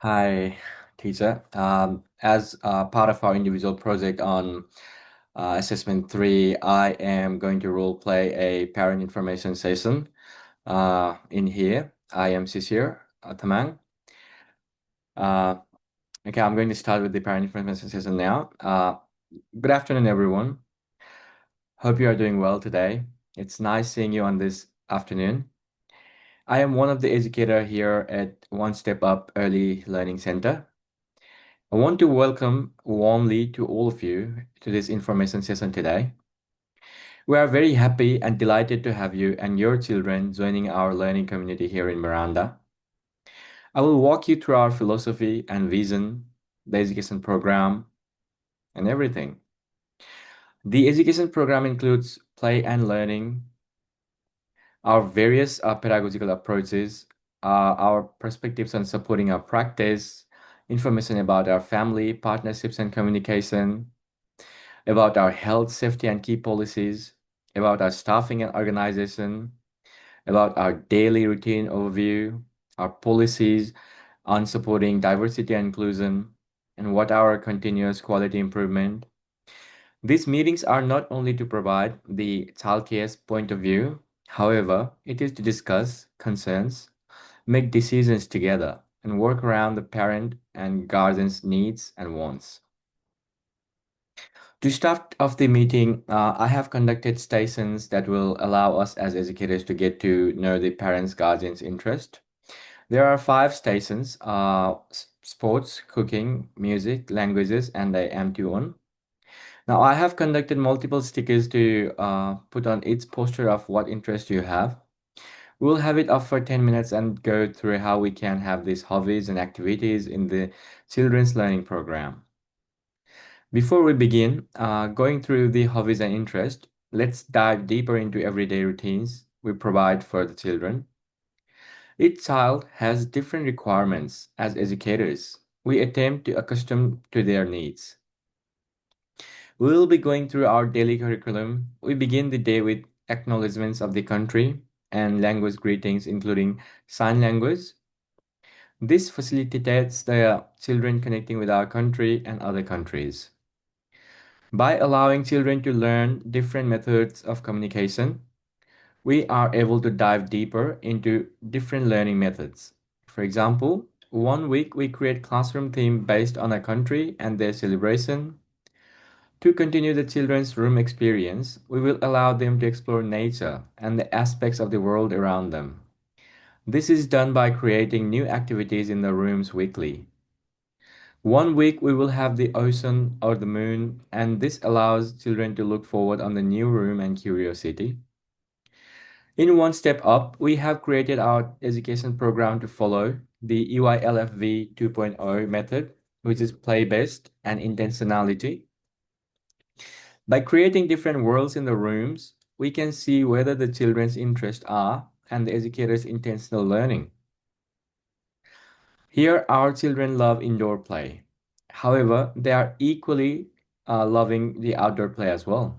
Hi, teacher. As part of our individual project on assessment three, I am going to role play a parent information session. In here, I am Shishir, Tamang. Uh, okay, I'm going to start with the parent information session now. Good afternoon, everyone. Hope you are doing well today. It's nice seeing you on this afternoon. I am one of the educator here at One Step Up Early Learning Center. I want to welcome warmly to all of you to this information session today. We are very happy and delighted to have you and your children joining our learning community here in Miranda. I will walk you through our philosophy and vision, the education program, and everything. The education program includes play and learning, our various pedagogical approaches, our perspectives on supporting our practice, information about our family, partnerships, and communication, about our health, safety, and key policies, about our staffing and organization, about our daily routine overview, our policies on supporting diversity and inclusion, and what our continuous quality improvement. These meetings are not only to provide the childcare's point of view, however, it is to discuss concerns, make decisions together, and work around the parent and guardian's needs and wants. To start off the meeting, I have conducted stations that will allow us as educators to get to know the parents' guardians' interest. There are five stations: sports, cooking, music, languages, and the empty one. Now, I have conducted multiple stickers to put on each poster of what interest you have. We'll have it up for 10 minutes and go through how we can have these hobbies and activities in the children's learning program. Before we begin going through the hobbies and interests, let's dive deeper into everyday routines we provide for the children. Each child has different requirements. As educators, we attempt to accustom to their needs. We will be going through our daily curriculum. We begin the day with acknowledgements of the country and language greetings, including sign language. This facilitates the children connecting with our country and other countries. By allowing children to learn different methods of communication, we are able to dive deeper into different learning methods. For example, one week we create classroom theme based on a country and their celebration. To continue the children's room experience, we will allow them to explore nature and the aspects of the world around them. This is done by creating new activities in the rooms weekly. One week we will have the ocean or the moon, and this allows children to look forward on the new room and curiosity. In One Step Up, we have created our education program to follow the EYLFV 2.0 method, which is play-based and intentionality. By creating different worlds in the rooms, we can see whether the children's interests are and the educator's intentional learning. Here, our children love indoor play. However, they are equally loving the outdoor play as well.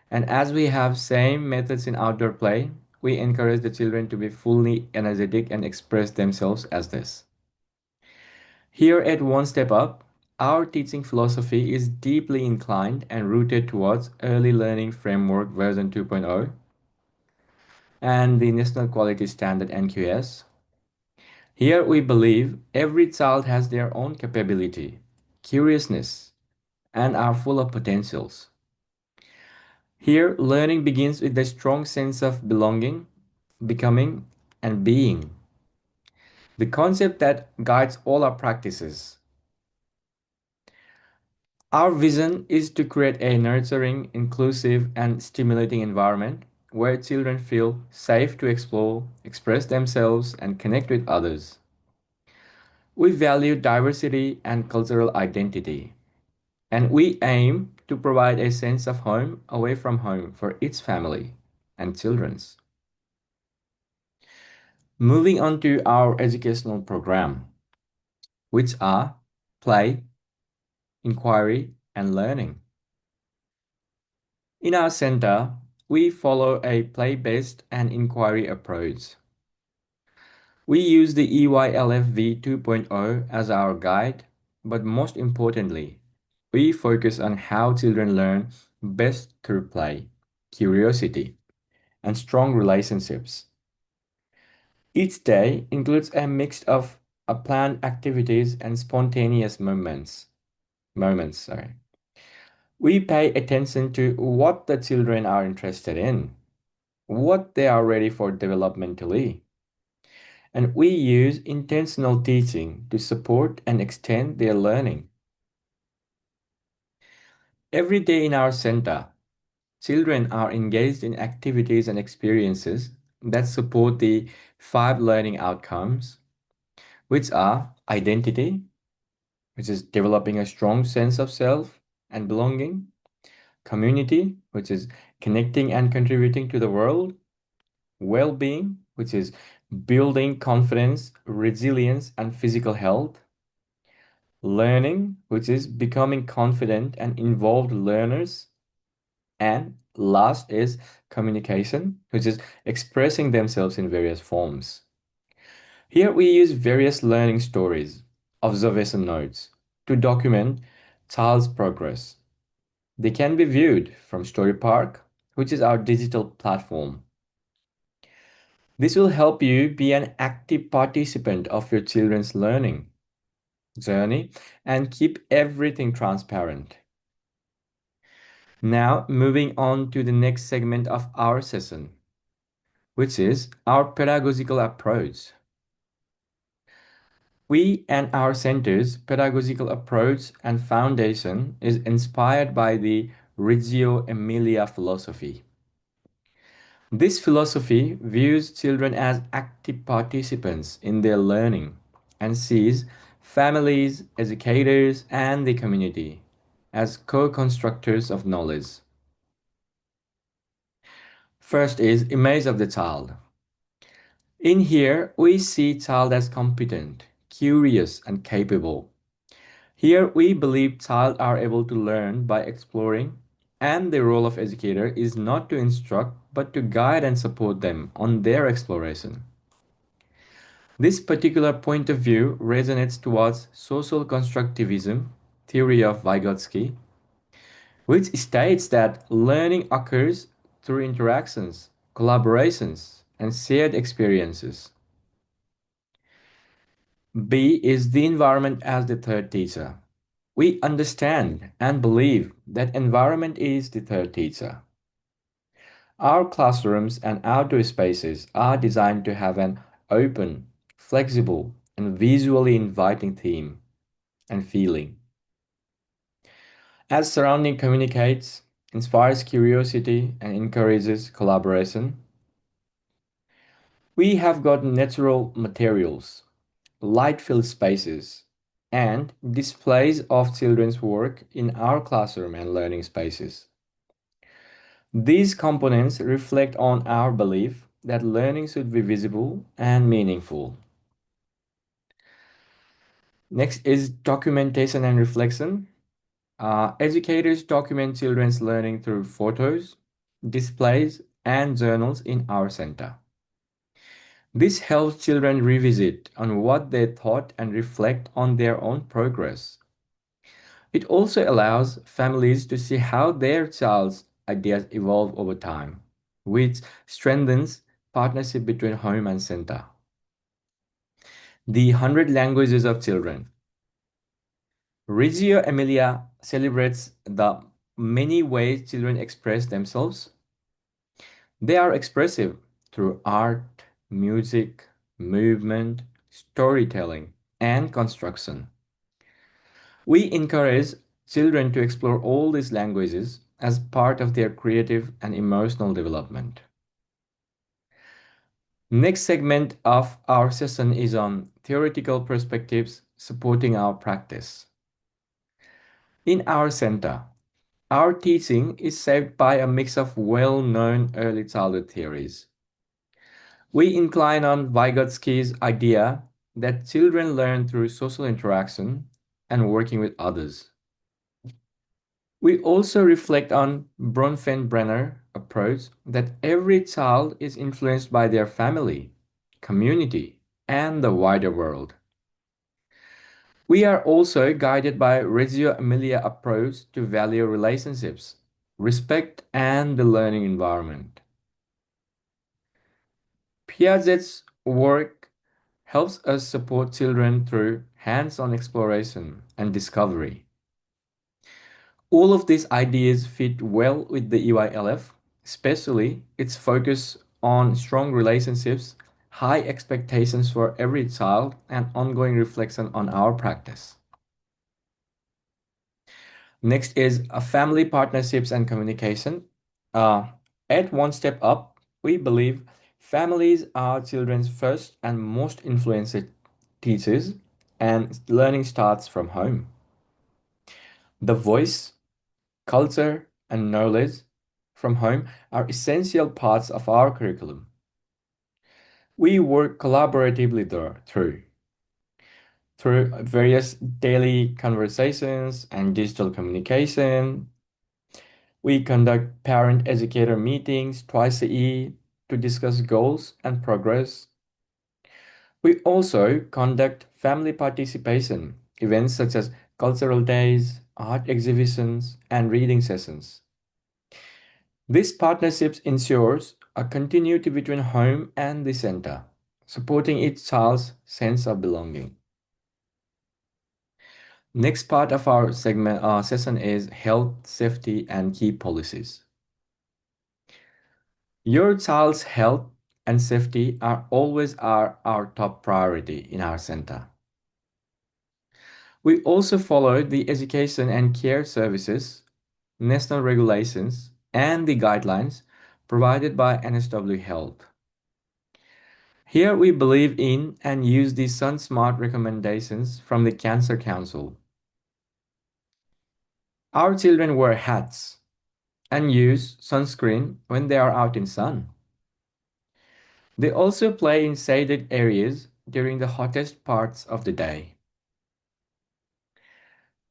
And as we have same methods in outdoor play, we encourage the children to be fully energetic and express themselves as this. Here at One Step Up, our teaching philosophy is deeply inclined and rooted towards Early Learning Framework version 2.0 and the National Quality Standard NQS. Here we believe every child has their own capability, curiousness, and are full of potentials. Here, learning begins with a strong sense of belonging, becoming, and being. The concept that guides all our practices. Our vision is to create a nurturing, inclusive, and stimulating environment where children feel safe to explore, express themselves, and connect with others. We value diversity and cultural identity, and we aim to provide a sense of home away from home for each family and children's. Moving on to our educational program, which are play, inquiry, and learning. In our center, we follow a play-based and inquiry approach. We use the EYLFV 2.0 as our guide, but most importantly, we focus on how children learn best through play, curiosity, and strong relationships. Each day includes a mix of planned activities and spontaneous moments. We pay attention to what the children are interested in, what they are ready for developmentally, and we use intentional teaching to support and extend their learning. Every day in our center, children are engaged in activities and experiences that support the five learning outcomes, which are identity, which is developing a strong sense of self and belonging, community, which is connecting and contributing to the world, well being, which is building confidence, resilience, and physical health, learning, which is becoming confident and involved learners, and last is communication, which is expressing themselves in various forms. Here we use various learning stories, observation notes, to document child's progress. They can be viewed from Story Park, which is our digital platform. This will help you be an active participant of your children's learning journey and keep everything transparent. Now, moving on to the next segment of our session, which is our pedagogical approach. We and our center's pedagogical approach and foundation is inspired by the Reggio Emilia philosophy. This philosophy views children as active participants in their learning and sees families, educators, and the community as co-constructors of knowledge. First is image of the child. In here, we see child as competent, curious, and capable. Here, we believe child are able to learn by exploring, and the role of educator is not to instruct, but to guide and support them on their exploration. This particular point of view resonates towards social constructivism, theory of Vygotsky, which states that learning occurs through interactions, collaborations, and shared experiences. B is the environment as the third teacher. We understand and believe that environment is the third teacher. Our classrooms and outdoor spaces are designed to have an open, flexible, and visually inviting theme and feeling. As surrounding communicates, inspires curiosity, and encourages collaboration, we have got natural materials, light-filled spaces, and displays of children's work in our classroom and learning spaces. These components reflect on our belief that learning should be visible and meaningful. Next is documentation and reflection. Educators document children's learning through photos, displays, and journals in our center. This helps children revisit on what they thought and reflect on their own progress. It also allows families to see how their child's ideas evolve over time, which strengthens partnership between home and center. The 100 languages of children. Reggio Emilia celebrates the many ways children express themselves. They are expressive through art, music, movement, storytelling, and construction. We encourage children to explore all these languages as part of their creative and emotional development. Next segment of our session is on theoretical perspectives supporting our practice. In our center, our teaching is shaped by a mix of well-known early childhood theories. We incline on Vygotsky's idea that children learn through social interaction and working with others. We also reflect on Bronfenbrenner approach that every child is influenced by their family, community, and the wider world. We are also guided by Reggio Emilia approach to value relationships, respect, and the learning environment. Piaget's work helps us support children through hands-on exploration and discovery. All of these ideas fit well with the EYLF, especially its focus on strong relationships, high expectations for every child, and ongoing reflection on our practice. Next is family partnerships and communication. Uh, at one step up, we believe families are children's first and most influential teachers, and learning starts from home. The voice, culture, and knowledge from home are essential parts of our curriculum. We work collaboratively through various daily conversations and digital communication. We conduct parent educator meetings twice a year to discuss goals and progress. We also conduct family participation events such as cultural days, art exhibitions, and reading sessions. This partnerships ensures a continuity between home and the center, supporting each child's sense of belonging. Next part of our segment session is health, safety, and key policies. Your child's health and safety are always our top priority in our center. We also follow the education and care services, national regulations, and the guidelines provided by NSW Health. Here we believe in and use the Sun Smart recommendations from the Cancer Council. Our children wear hats and use sunscreen when they are out in sun. They also play in shaded areas during the hottest parts of the day.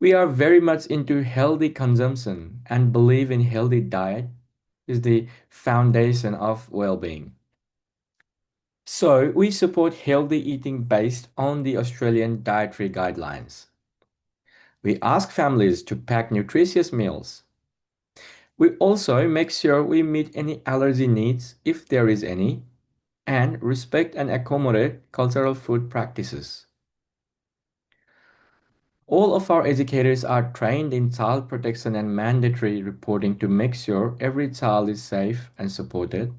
We are very much into healthy consumption and believe in healthy diet is the foundation of well-being. So, we support healthy eating based on the Australian dietary guidelines. We ask families to pack nutritious meals. We also make sure we meet any allergy needs if there is any and respect and accommodate cultural food practices. All of our educators are trained in child protection and mandatory reporting to make sure every child is safe and supported.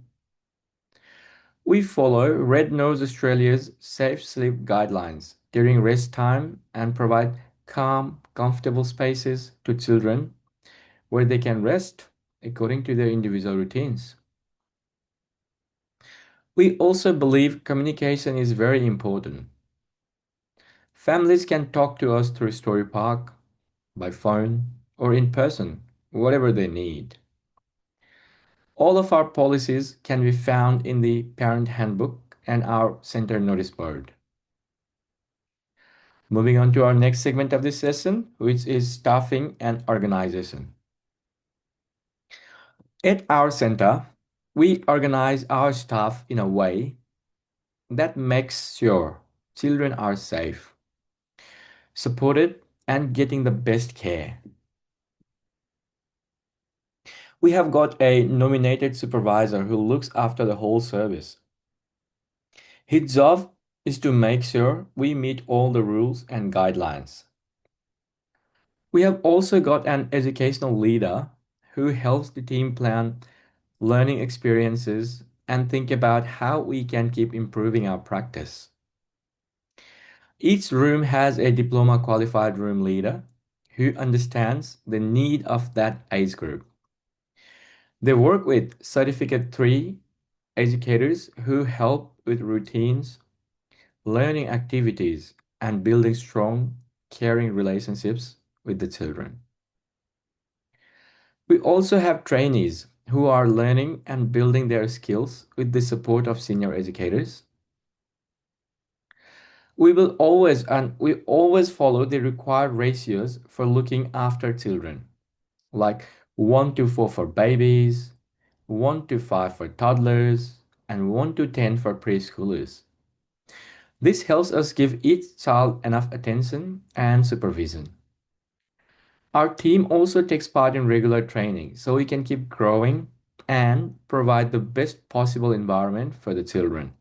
We follow Red Nose Australia's safe sleep guidelines during rest time and provide calm, comfortable spaces to children where they can rest according to their individual routines. We also believe communication is very important. Families can talk to us through Story Park, by phone, or in person, whatever they need. All of our policies can be found in the Parent Handbook and our Center Notice Board. Moving on to our next segment of this session, which is staffing and organization. At our center, we organize our staff in a way that makes sure children are safe, supported, and getting the best care. We have got a nominated supervisor who looks after the whole service. His job is to make sure we meet all the rules and guidelines. We have also got an educational leader who helps the team plan learning experiences and think about how we can keep improving our practice. Each room has a diploma qualified room leader who understands the need of that age group. They work with Certificate 3 educators who help with routines, learning activities, and building strong, caring relationships with the children. We also have trainees who are learning and building their skills with the support of senior educators. We always follow the required ratios for looking after children, like 1 to 4 for babies, 1 to 5 for toddlers, and 1 to 10 for preschoolers. This helps us give each child enough attention and supervision. Our team also takes part in regular training so we can keep growing and provide the best possible environment for the children.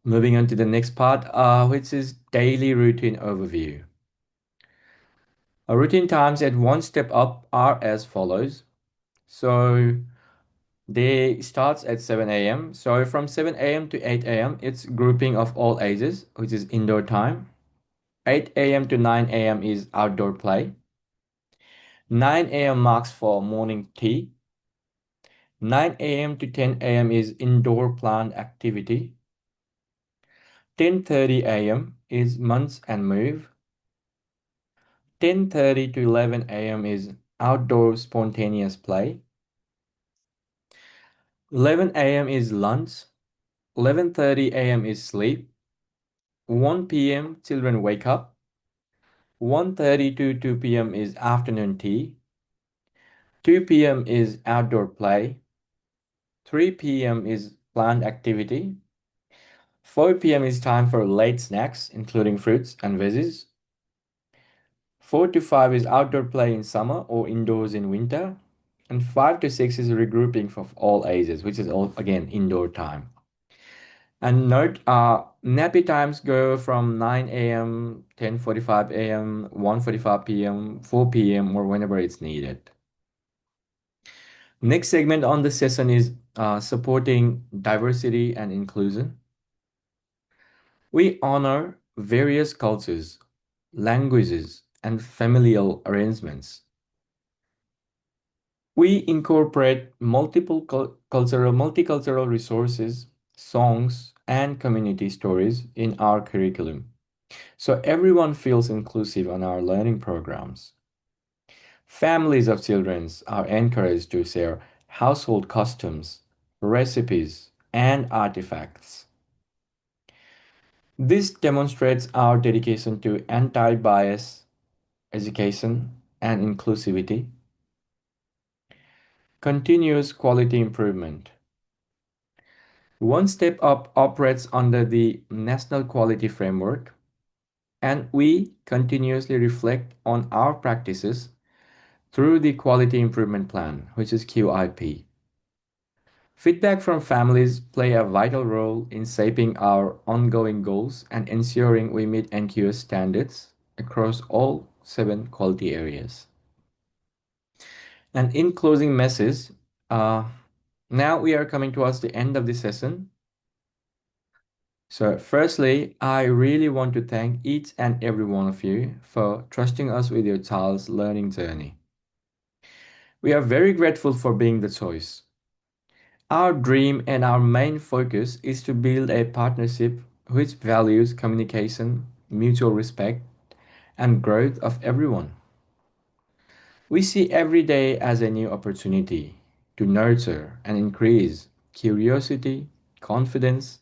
Moving on to the next part, which is daily routine overview. Our routine times at one step up are as follows. So day starts at 7 a.m. So from 7 a.m. to 8 a.m., it's grouping of all ages, which is indoor time. 8 a.m. to 9 a.m. is outdoor play. 9 a.m. marks for morning tea. 9 a.m. to 10 a.m. is indoor planned activity. 10:30 a.m. is munch and move. 10:30 to 11 a.m. is outdoor spontaneous play. 11 a.m. is lunch. 11:30 a.m. is sleep. 1 p.m. children wake up. 1:30 to 2 p.m. is afternoon tea. 2 p.m. is outdoor play. 3 p.m. is planned activity. 4 p.m. is time for late snacks, including fruits and veggies. 4 to 5 is outdoor play in summer or indoors in winter. And 5 to 6 is regrouping for all ages, which is all again indoor time. And note, nappy times go from 9 a.m., 10:45 a.m., 1:45 p.m., 4 p.m., or whenever it's needed. Next segment on the session is supporting diversity and inclusion. We honor various cultures, languages, and familial arrangements. We incorporate multicultural resources, songs, and community stories in our curriculum, so everyone feels inclusive on our learning programs. Families of children are encouraged to share household customs, recipes, and artifacts. This demonstrates our dedication to anti-bias education and inclusivity. Continuous quality improvement. One Step Up operates under the National Quality Framework, and we continuously reflect on our practices through the Quality Improvement Plan, which is QIP. Feedback from families play a vital role in shaping our ongoing goals and ensuring we meet NQS standards across all 7 quality areas. And in closing message, uh, now we are coming towards the end of the session. So, firstly, I really want to thank each and every one of you for trusting us with your child's learning journey. We are very grateful for being the choice. Our dream and our main focus is to build a partnership which values communication, mutual respect, and growth of everyone. We see every day as a new opportunity to nurture and increase curiosity, confidence,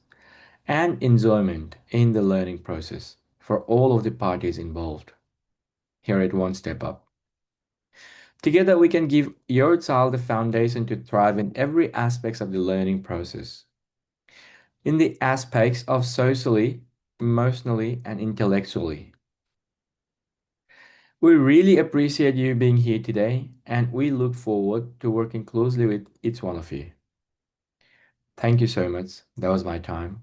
and enjoyment in the learning process for all of the parties involved. Here at One Step Up. Together, we can give your child the foundation to thrive in every aspect of the learning process. In the aspects of socially, emotionally, and intellectually. We really appreciate you being here today, and we look forward to working closely with each one of you. Thank you so much. That was my time.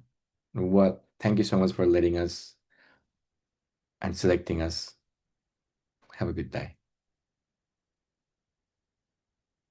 Thank you so much for letting us and selecting us. Have a good day.